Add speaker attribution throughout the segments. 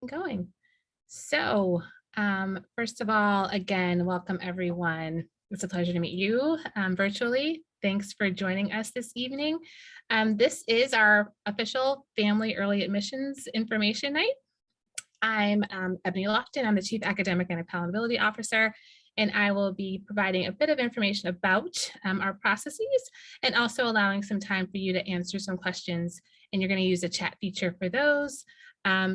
Speaker 1: Going. So, first of all, again, welcome everyone. It's a pleasure to meet you virtually. Thanks for joining us this evening. This is our official Family Early Admissions Information Night. I'm Ebony Lofton. I'm the Chief Academic and Accountability Officer, and I will be providing a bit of information about our processes and also allowing some time for you to answer some questions. And you're going to use the chat feature for those.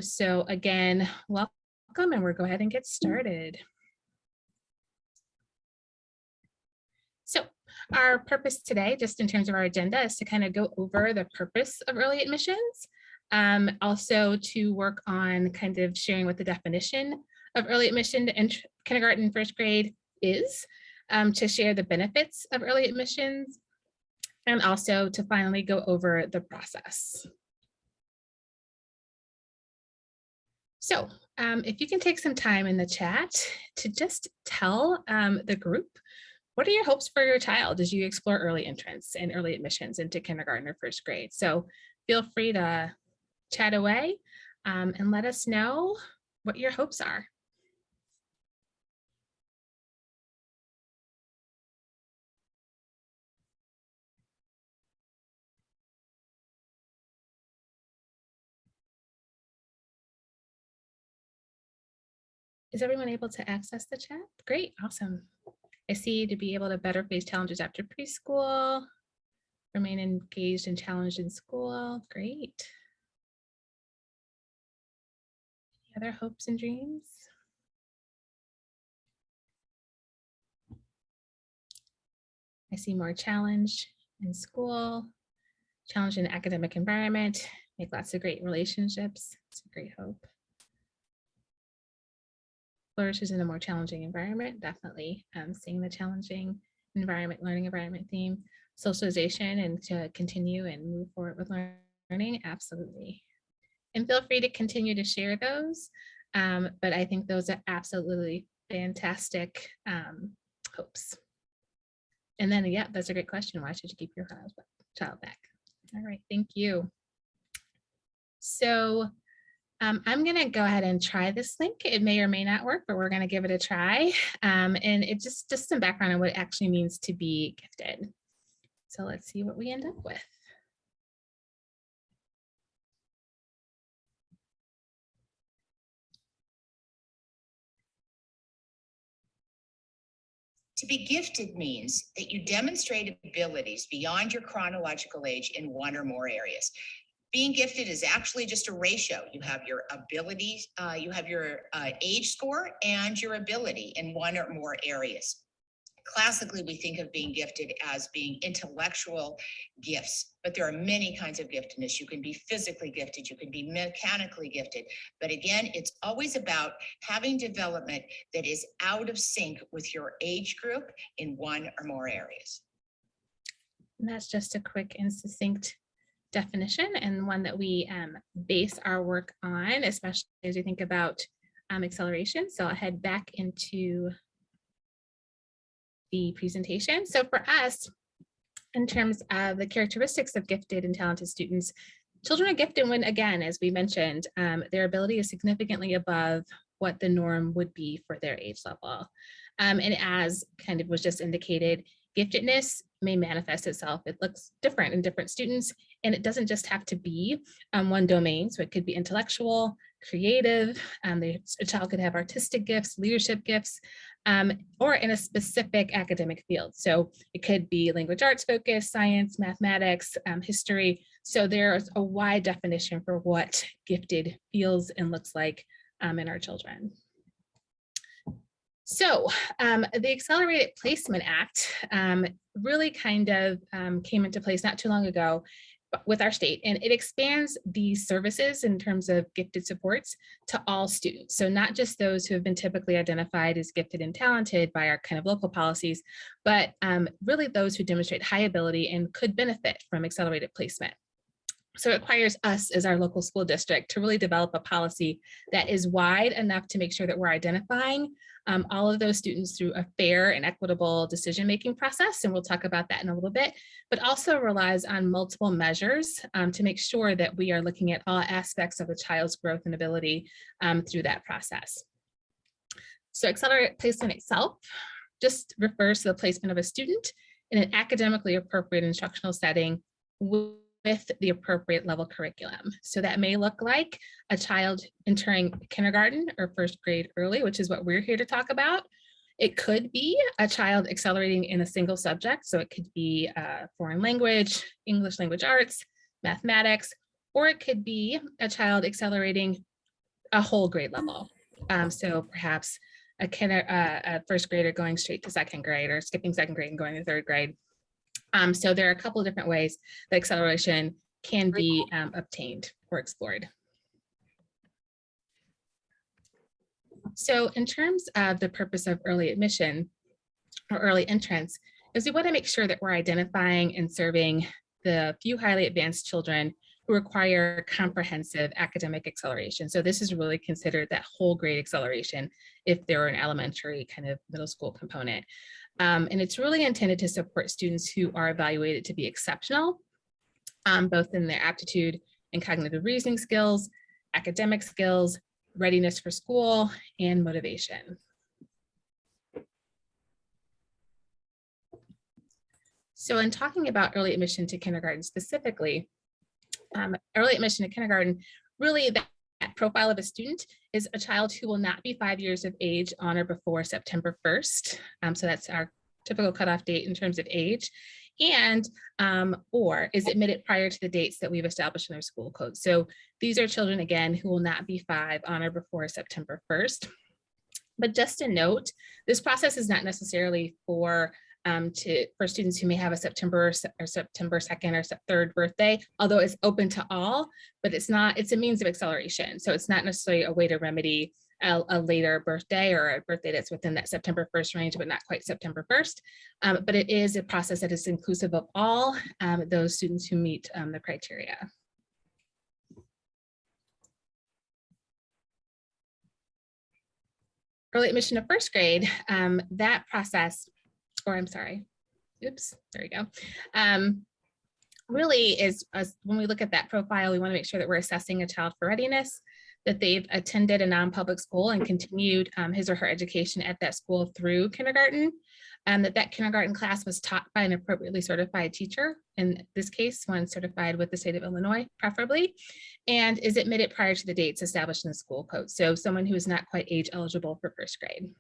Speaker 1: So again, welcome, and we'll go ahead and get started. So our purpose today, just in terms of our agenda, is to kind of go over the purpose of early admissions. Also to work on kind of sharing what the definition of early admission to kindergarten and first grade is, to share the benefits of early admissions, and also to finally go over the process. So if you can take some time in the chat to just tell the group, what are your hopes for your child as you explore early entrance and early admissions into kindergarten or first grade? So feel free to chat away and let us know what your hopes are. Is everyone able to access the chat? Great, awesome. I see to be able to better face challenges after preschool, remain engaged and challenged in school. Great. Any other hopes and dreams? I see more challenge in school, challenge in academic environment, make lots of great relationships. It's a great hope. Flourishes in a more challenging environment, definitely seeing the challenging environment, learning environment theme, socialization, and to continue and move forward with learning, absolutely. And feel free to continue to share those, but I think those are absolutely fantastic hopes. And then, yeah, that's a great question. Why should you keep your child back? All right, thank you. So I'm going to go ahead and try this link. It may or may not work, but we're going to give it a try. And it just some background on what it actually means to be gifted. So let's see what we end up with.
Speaker 2: To be gifted means that you demonstrate abilities beyond your chronological age in one or more areas. Being gifted is actually just a ratio. You have your abilities, you have your age score and your ability in one or more areas. Classically, we think of being gifted as being intellectual gifts, but there are many kinds of giftedness. You can be physically gifted, you can be mechanically gifted. But again, it's always about having development that is out of sync with your age group in one or more areas.
Speaker 1: And that's just a quick and succinct definition, and one that we base our work on, especially as we think about acceleration. So I'll head back into the presentation. So for us, in terms of the characteristics of gifted and talented students, children are gifted when, again, as we mentioned, their ability is significantly above what the norm would be for their age level. And as kind of was just indicated, giftedness may manifest itself. It looks different in different students, and it doesn't just have to be one domain. So it could be intellectual, creative, a child could have artistic gifts, leadership gifts, or in a specific academic field. So it could be language arts focus, science, mathematics, history. So there's a wide definition for what gifted feels and looks like in our children. So the Accelerated Placement Act really kind of came into place not too long ago with our state, and it expands these services in terms of gifted supports to all students. So not just those who have been typically identified as gifted and talented by our kind of local policies, but really those who demonstrate high ability and could benefit from accelerated placement. So it requires us as our local school district to really develop a policy that is wide enough to make sure that we're identifying all of those students through a fair and equitable decision-making process. And we'll talk about that in a little bit, but also relies on multiple measures to make sure that we are looking at all aspects of the child's growth and ability through that process. So accelerated placement itself just refers to the placement of a student in an academically appropriate instructional setting with the appropriate level curriculum. So that may look like a child entering kindergarten or first grade early, which is what we're here to talk about. It could be a child accelerating in a single subject. So it could be foreign language, English language arts, mathematics, or it could be a child accelerating a whole grade level. So perhaps a first grader going straight to second grade, or skipping second grade and going to third grade. So there are a couple of different ways that acceleration can be obtained or explored. So in terms of the purpose of early admission or early entrance, is we want to make sure that we're identifying and serving the few highly advanced children who require comprehensive academic acceleration. So this is really considered that whole grade acceleration if they're an elementary kind of middle school component. And it's really intended to support students who are evaluated to be exceptional, both in their aptitude and cognitive reasoning skills, academic skills, readiness for school, and motivation. So in talking about early admission to kindergarten specifically, early admission to kindergarten, really that profile of a student is a child who will not be 5 years of age on or before September 1st. So that's our typical cutoff date in terms of age, and or is admitted prior to the dates that we've established in our school code. So these are children, again, who will not be 5 on or before September 1st. But just a note, this process is not necessarily for students who may have a September 2nd or 3rd birthday, although it's open to all, but it's a means of acceleration. So it's not necessarily a way to remedy a later birthday or a birthday that's within that September 1st range, but not quite September 1st. But it is a process that is inclusive of all those students who meet the criteria. Early admission to first grade, that process, or I'm sorry, oops, there we go. Really is, when we look at that profile, we want to make sure that we're assessing a child for readiness, that they've attended a non-public school and continued his or her education at that school through kindergarten, that kindergarten class was taught by an appropriately certified teacher, in this case, one certified with the state of Illinois, preferably, and is admitted prior to the dates established in the school code. So someone who is not quite age eligible for first grade.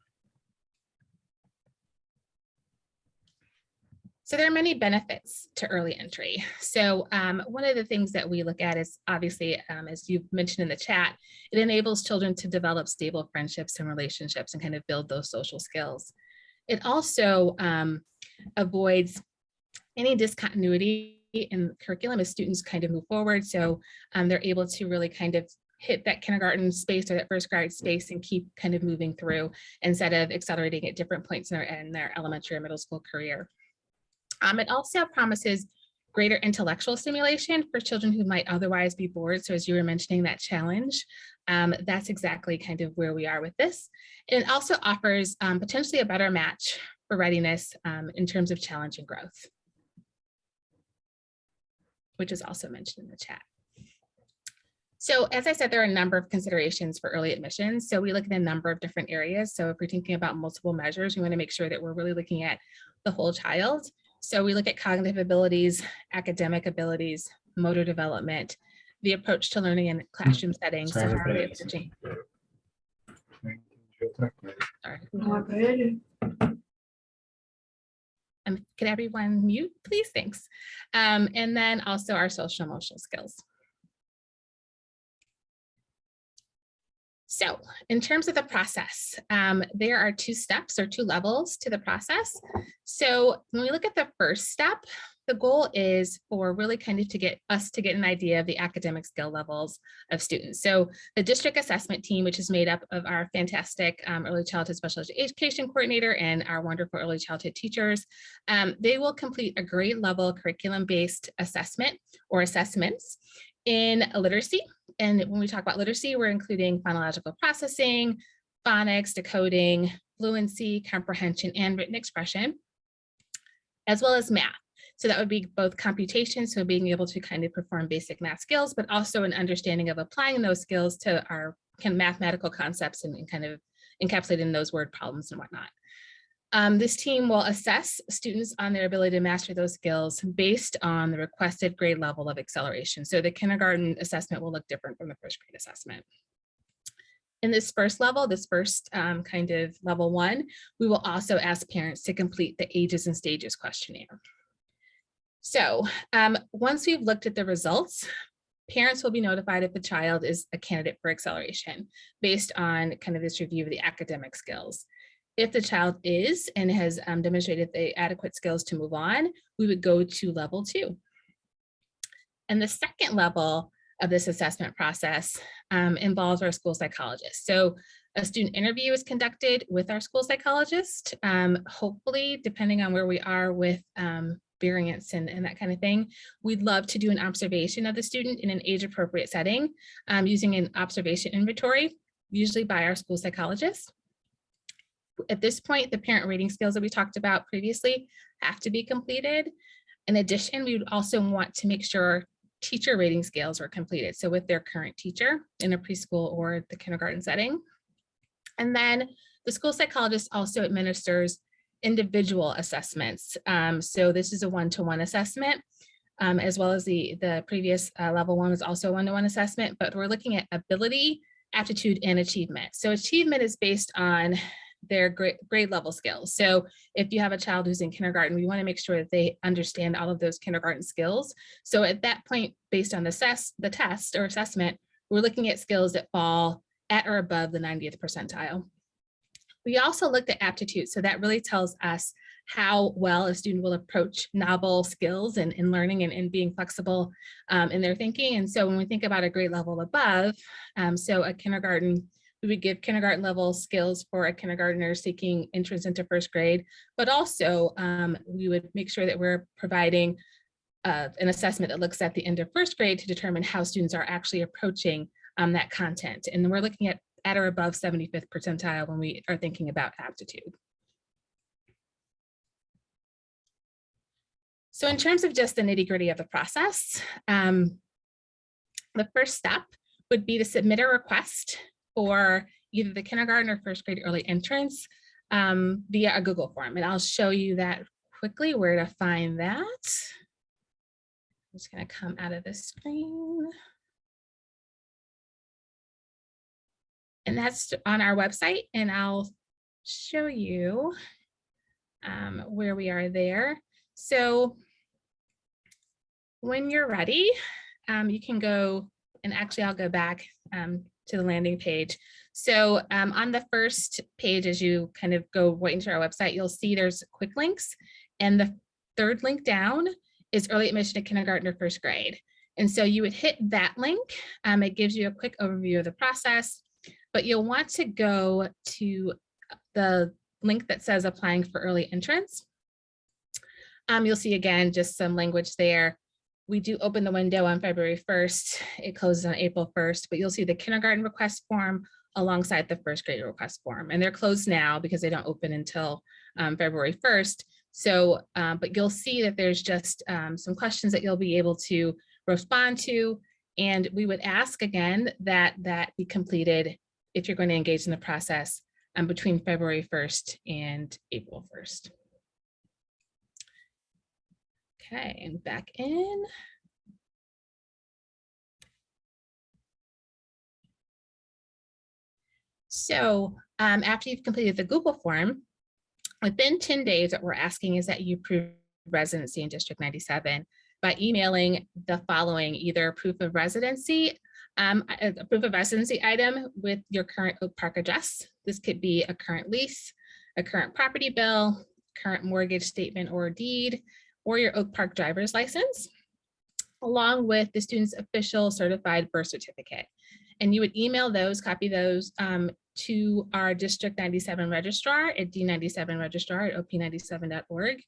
Speaker 1: So there are many benefits to early entry. So one of the things that we look at is obviously, as you've mentioned in the chat, it enables children to develop stable friendships and relationships and kind of build those social skills. It also avoids any discontinuity in curriculum as students kind of move forward. So they're able to really kind of hit that kindergarten space or that first grade space and keep kind of moving through instead of accelerating at different points in their elementary or middle school career. It also promises greater intellectual stimulation for children who might otherwise be bored. So as you were mentioning that challenge, that's exactly kind of where we are with this. And it also offers potentially a better match for readiness in terms of challenge and growth, which is also mentioned in the chat. So as I said, there are a number of considerations for early admissions. So we look at a number of different areas. So if we're thinking about multiple measures, we want to make sure that we're really looking at the whole child. So we look at cognitive abilities, academic abilities, motor development, the approach to learning in classroom settings. So how are they approaching? Sorry. Can everyone mute, please? Thanks. And then also our social emotional skills. So in terms of the process, there are 2 steps or 2 levels to the process. So when we look at the first step, the goal is for really kind of to get an idea of the academic skill levels of students. So the district assessment team, which is made up of our fantastic early childhood special education coordinator and our wonderful early childhood teachers, they will complete a grade level curriculum-based assessment or assessments in literacy. And when we talk about literacy, we're including phonological processing, phonics, decoding, fluency, comprehension, and written expression, as well as math. So that would be both computation, so being able to kind of perform basic math skills, but also an understanding of applying those skills to our kind of mathematical concepts and kind of encapsulating those word problems and whatnot. This team will assess students on their ability to master those skills based on the requested grade level of acceleration. So the kindergarten assessment will look different from the first grade assessment. In this first level, kind of level 1, we will also ask parents to complete the ages and stages questionnaire. So once we've looked at the results, parents will be notified if the child is a candidate for acceleration based on kind of this review of the academic skills. If the child is and has demonstrated the adequate skills to move on, we would go to level 2. And the second level of this assessment process involves our school psychologist. So a student interview is conducted with our school psychologist. Hopefully, depending on where we are with variance and that kind of thing, we'd love to do an observation of the student in an age-appropriate setting using an observation inventory, usually by our school psychologist. At this point, the parent rating skills that we talked about previously have to be completed. In addition, we would also want to make sure teacher rating scales are completed. So with their current teacher in a preschool or the kindergarten setting. And then the school psychologist also administers individual assessments. So this is a one-to-one assessment, as well as the previous level 1 was also a one-to-one assessment, but we're looking at ability, aptitude, and achievement. So achievement is based on their grade level skills. So if you have a child who's in kindergarten, we want to make sure that they understand all of those kindergarten skills. So at that point, based on the test or assessment, we're looking at skills that fall at or above the 90th percentile. We also looked at aptitude. So that really tells us how well a student will approach novel skills and learning and being flexible in their thinking. And so when we think about a grade level above, so a kindergarten, we would give kindergarten level skills for a kindergartner seeking entrance into first grade, but also we would make sure that we're providing an assessment that looks at the end of first grade to determine how students are actually approaching that content. And we're looking at or above 75th percentile when we are thinking about aptitude. So in terms of just the nitty-gritty of the process, the first step would be to submit a request for either the kindergarten or first grade early entrance via a Google form. And I'll show you that quickly, where to find that. I'm just going to come out of this screen. And that's on our website, and I'll show you where we are there. So when you're ready, you can go, and actually I'll go back to the landing page. So on the first page, as you kind of go right into our website, you'll see there's quick links. And the third link down is early admission to kindergarten or first grade. And so you would hit that link. It gives you a quick overview of the process, but you'll want to go to the link that says applying for early entrance. You'll see again, just some language there. We do open the window on February 1st. It closes on April 1st, but you'll see the kindergarten request form alongside the first grade request form. And they're closed now because they don't open until February 1st. So, but you'll see that there's just some questions that you'll be able to respond to. And we would ask again that that be completed if you're going to engage in the process between February 1st and April 1st. Okay, and back in. So after you've completed the Google form, within 10 days, what we're asking is that you prove residency in District 97 by emailing the following: either proof of residency, a proof of residency item with your current Oak Park address. This could be a current lease, a current property bill, current mortgage statement or deed, or your Oak Park driver's license, along with the student's official certified birth certificate. And you would email those, copy those to our District 97 registrar at d97registrar@op97.org,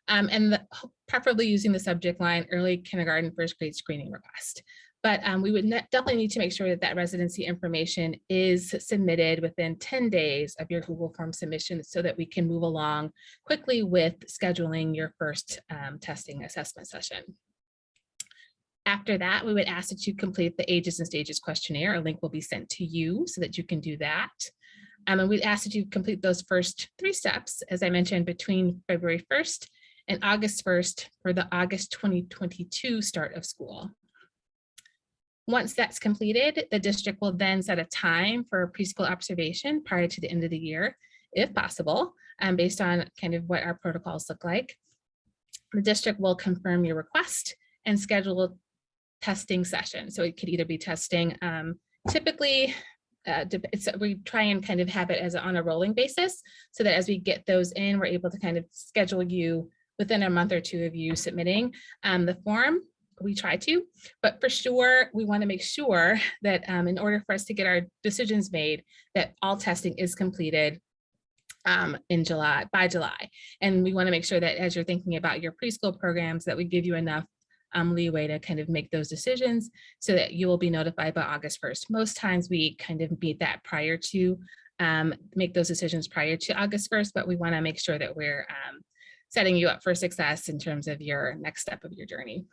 Speaker 1: and preferably using the subject line early kindergarten first grade screening request. But we would definitely need to make sure that that residency information is submitted within 10 days of your Google Form submission so that we can move along quickly with scheduling your first testing assessment session. After that, we would ask that you complete the Ages and Stages questionnaire. A link will be sent to you so that you can do that. And we'd ask that you complete those first 3 steps, as I mentioned, between February 1st and August 1st for the August 2022 start of school. Once that's completed, the district will then set a time for preschool observation prior to the end of the year, if possible, based on kind of what our protocols look like. The district will confirm your request and schedule a testing session. So it could either be testing, typically, we try and kind of have it as on a rolling basis so that as we get those in, we're able to kind of schedule you within a month or 2 of you submitting the form. We try to, but for sure, we want to make sure that in order for us to get our decisions made, that all testing is completed in July, by July. And we want to make sure that as you're thinking about your preschool programs, that we give you enough leeway to kind of make those decisions so that you will be notified by August 1st. Most times we kind of meet that prior to make those decisions prior to August 1st, but we want to make sure that we're setting you up for success in terms of your next step of your journey.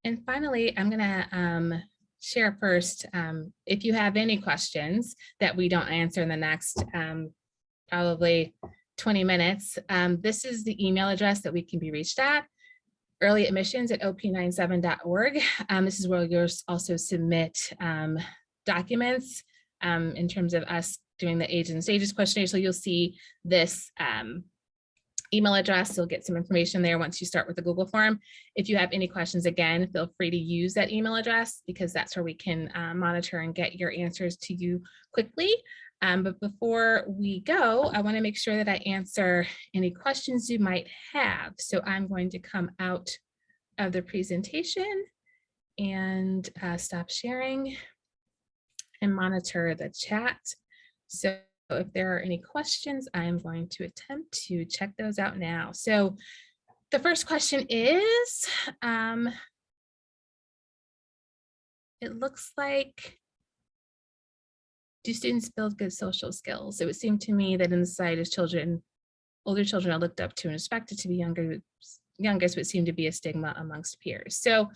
Speaker 1: And finally, I'm gonna share first, if you have any questions that we don't answer in the next probably 20 minutes, this is the email address that we can be reached at, earlyadmissions@op97.org. This is where you'll also submit documents in terms of us doing the Age and Stages questionnaire. So you'll see this email address. You'll get some information there once you start with the Google form. If you have any questions, again, feel free to use that email address because that's where we can monitor and get your answers to you quickly. But before we go, I want to make sure that I answer any questions you might have. So I'm going to come out of the presentation and stop sharing and monitor the chat. So if there are any questions, I'm going to attempt to check those out now. So the first question is, it looks like, do students build good social skills? It would seem to me that in the society as children, older children are looked up to and expected to be youngest would seem to be a stigma amongst peers. So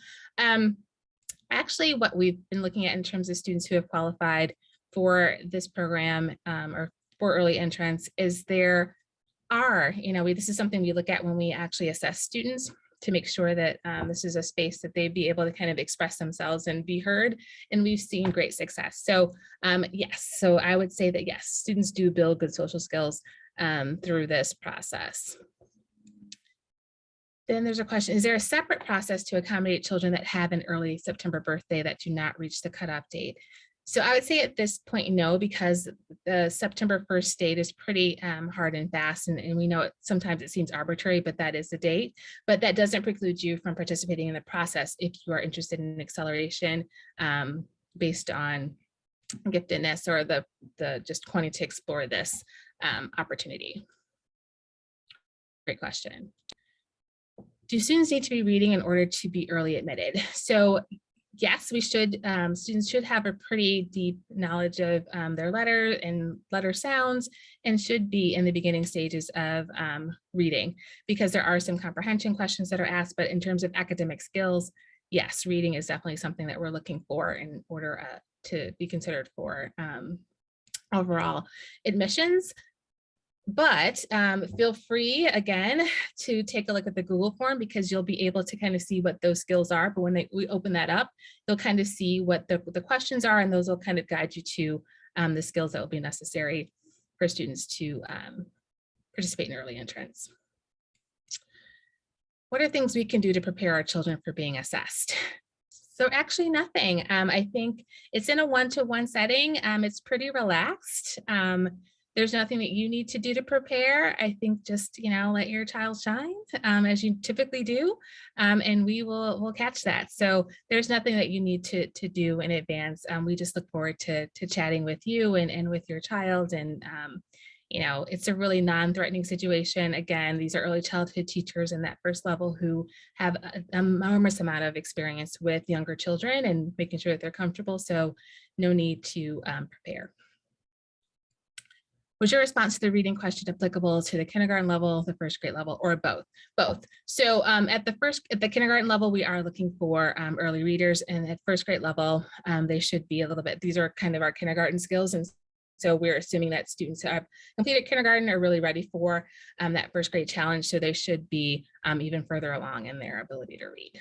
Speaker 1: actually what we've been looking at in terms of students who have qualified for this program or for early entrance is there are, this is something we look at when we actually assess students to make sure that this is a space that they'd be able to kind of express themselves and be heard. And we've seen great success. So yes, so I would say that yes, students do build good social skills through this process. Then there's a question, is there a separate process to accommodate children that have an early September birthday that do not reach the cutoff date? So I would say at this point, no, because the September 1st date is pretty hard and fast. And we know sometimes it seems arbitrary, but that is the date. But that doesn't preclude you from participating in the process if you are interested in acceleration based on giftedness or the just wanting to explore this opportunity. Great question. Do students need to be reading in order to be early admitted? So yes, we should, students should have a pretty deep knowledge of their letter and letter sounds and should be in the beginning stages of reading because there are some comprehension questions that are asked, but in terms of academic skills, yes, reading is definitely something that we're looking for in order to be considered for overall admissions. But feel free, again, to take a look at the Google form because you'll be able to kind of see what those skills are. But when we open that up, you'll kind of see what the questions are, and those will kind of guide you to the skills that will be necessary for students to participate in early entrance. What are things we can do to prepare our children for being assessed? So actually nothing. I think it's in a one-to-one setting. It's pretty relaxed. there's nothing that you need to do to prepare. I think just, let your child shine as you typically do, and we'll catch that. So there's nothing that you need to do in advance. We just look forward to chatting with you and with your child. And it's a really non-threatening situation. Again, these are early childhood teachers in that first level who have an enormous amount of experience with younger children and making sure that they're comfortable. So no need to prepare. Was your response to the reading question applicable to the kindergarten level, the first grade level, or both? Both. So at the kindergarten level, we are looking for early readers, and at first grade level, they should be a little bit, these are kind of our kindergarten skills. And so we're assuming that students who have completed kindergarten are really ready for that first grade challenge. So they should be even further along in their ability to read.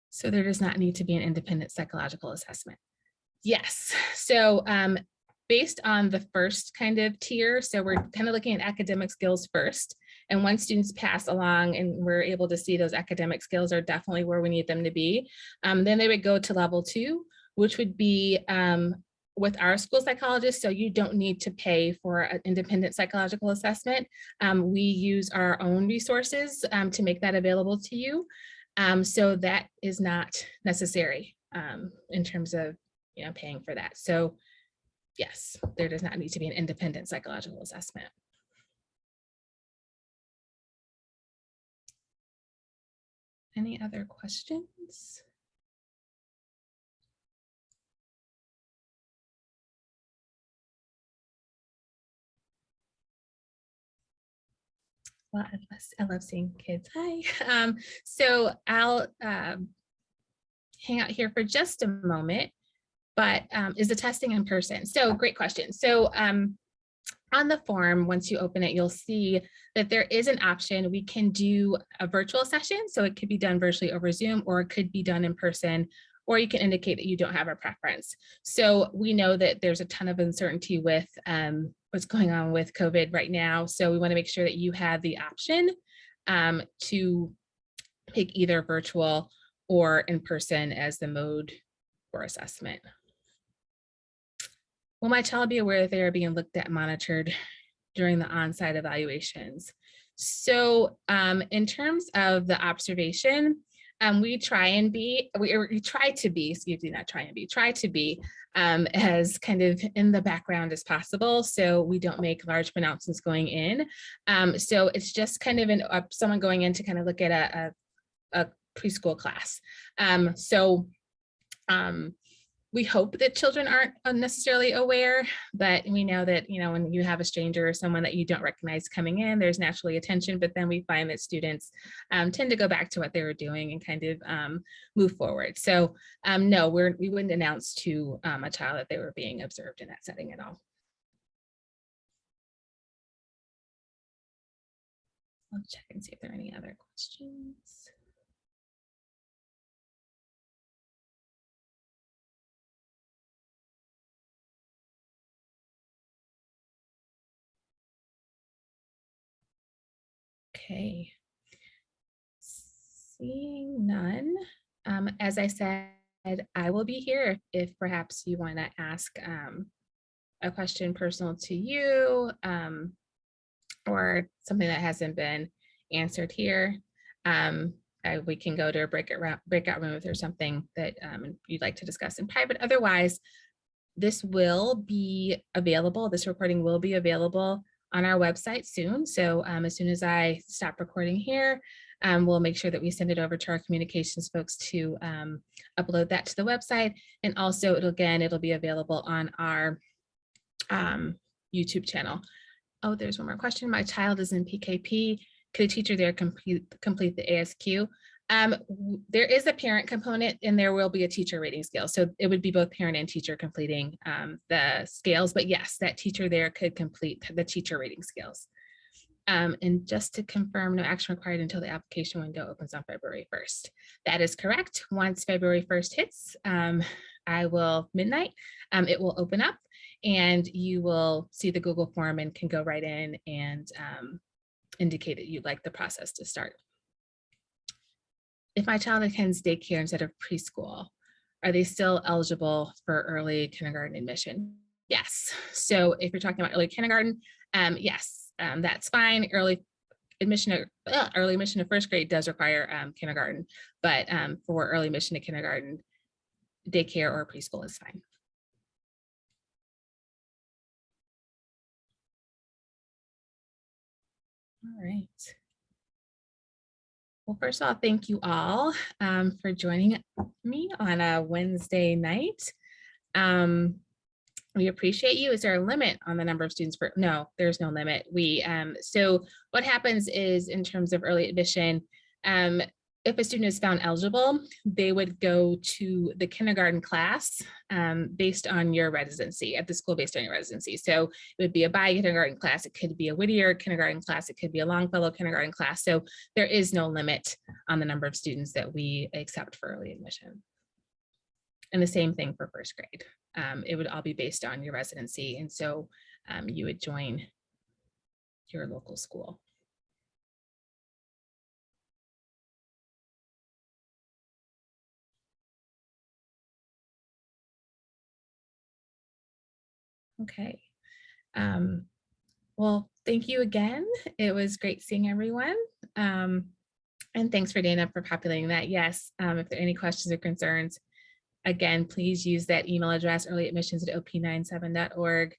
Speaker 1: So there does not need to be an independent psychological assessment. Yes. So based on the first kind of tier, so we're kind of looking at academic skills first. And once students pass along and we're able to see those academic skills are definitely where we need them to be, then they would go to level 2, which would be with our school psychologist. So you don't need to pay for an independent psychological assessment. We use our own resources to make that available to you. So that is not necessary in terms of paying for that. So yes, there does not need to be an independent psychological assessment. Any other questions? Well, I love seeing kids. Hi. So I'll hang out here for just a moment. But is the testing in person? So great question. So on the form, once you open it, you'll see that there is an option. We can do a virtual session. So it could be done virtually over Zoom, or it could be done in person, or you can indicate that you don't have a preference. So we know that there's a ton of uncertainty with what's going on with COVID right now. So we want to make sure that you have the option to pick either virtual or in person as the mode for assessment. Will my child be aware that they are being looked at and monitored during the on-site evaluations? So in terms of the observation, we try to be as kind of in the background as possible. So we don't make large pronouncements going in. So it's just kind of someone going in to kind of look at a preschool class. We hope that children aren't unnecessarily aware, but we know that, when you have a stranger or someone that you don't recognize coming in, there's naturally attention, but then we find that students tend to go back to what they were doing and kind of move forward. So no, we wouldn't announce to a child that they were being observed in that setting at all. I'll check and see if there are any other questions. Okay. Seeing none. As I said, I will be here if perhaps you want to ask a question personal to you or something that hasn't been answered here. We can go to a breakout room if there's something that you'd like to discuss in private. Otherwise, this will be available. This recording will be available on our website soon. So as soon as I stop recording here, we'll make sure that we send it over to our communications folks to upload that to the website. And also it'll be available on our YouTube channel. Oh, there's one more question. My child is in PKP. Could a teacher there complete the ASQ? There is a parent component and there will be a teacher rating scale. So it would be both parent and teacher completing the scales, but yes, that teacher there could complete the teacher rating scales. And just to confirm, no action required until the application window opens on February 1st. That is correct. Once February 1st hits, midnight, it will open up and you will see the Google form and can go right in and indicate that you'd like the process to start. If my child attends daycare instead of preschool, are they still eligible for early kindergarten admission? Yes. So if you're talking about early kindergarten, yes, that's fine. Early admission to first grade does require kindergarten, but for early admission to kindergarten, daycare or preschool is fine. All right. Well, first of all, thank you all for joining me on a Wednesday night. We appreciate you. Is there a limit on the number of students? No, there's no limit. So what happens is, in terms of early admission, if a student is found eligible, they would go to the kindergarten class based on your residency, at the school based on your residency. So it would be a bi-kindergarten class. It could be a Whittier kindergarten class. It could be a Longfellow kindergarten class. So there is no limit on the number of students that we accept for early admission. And the same thing for first grade. It would all be based on your residency. And so you would join your local school. Okay. Well, thank you again. It was great seeing everyone. And thanks for Dana for populating that. Yes, if there are any questions or concerns, again, please use that email address, earlyadmissions@op97.org.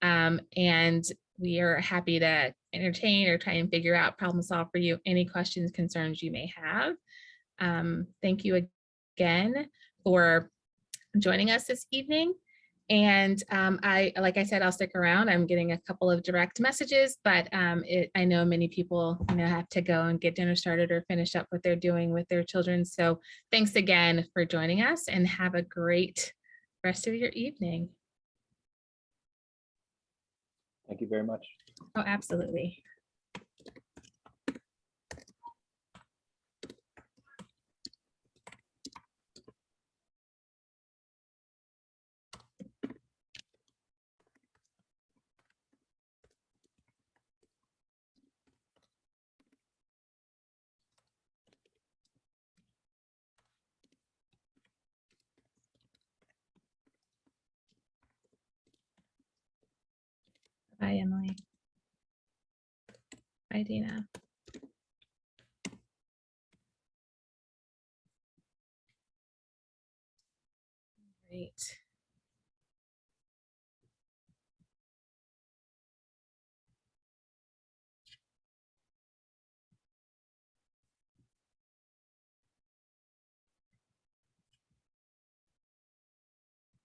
Speaker 1: And we are happy to entertain or try and figure out, problem solve for you, any questions, concerns you may have. Thank you again for joining us this evening. And like I said, I'll stick around. I'm getting a couple of direct messages, but I know many people have to go and get dinner started or finish up what they're doing with their children. So thanks again for joining us, and have a great rest of your evening.
Speaker 3: Thank you very much.
Speaker 1: Oh, absolutely. Bye, Emily. Bye, Dina. Great.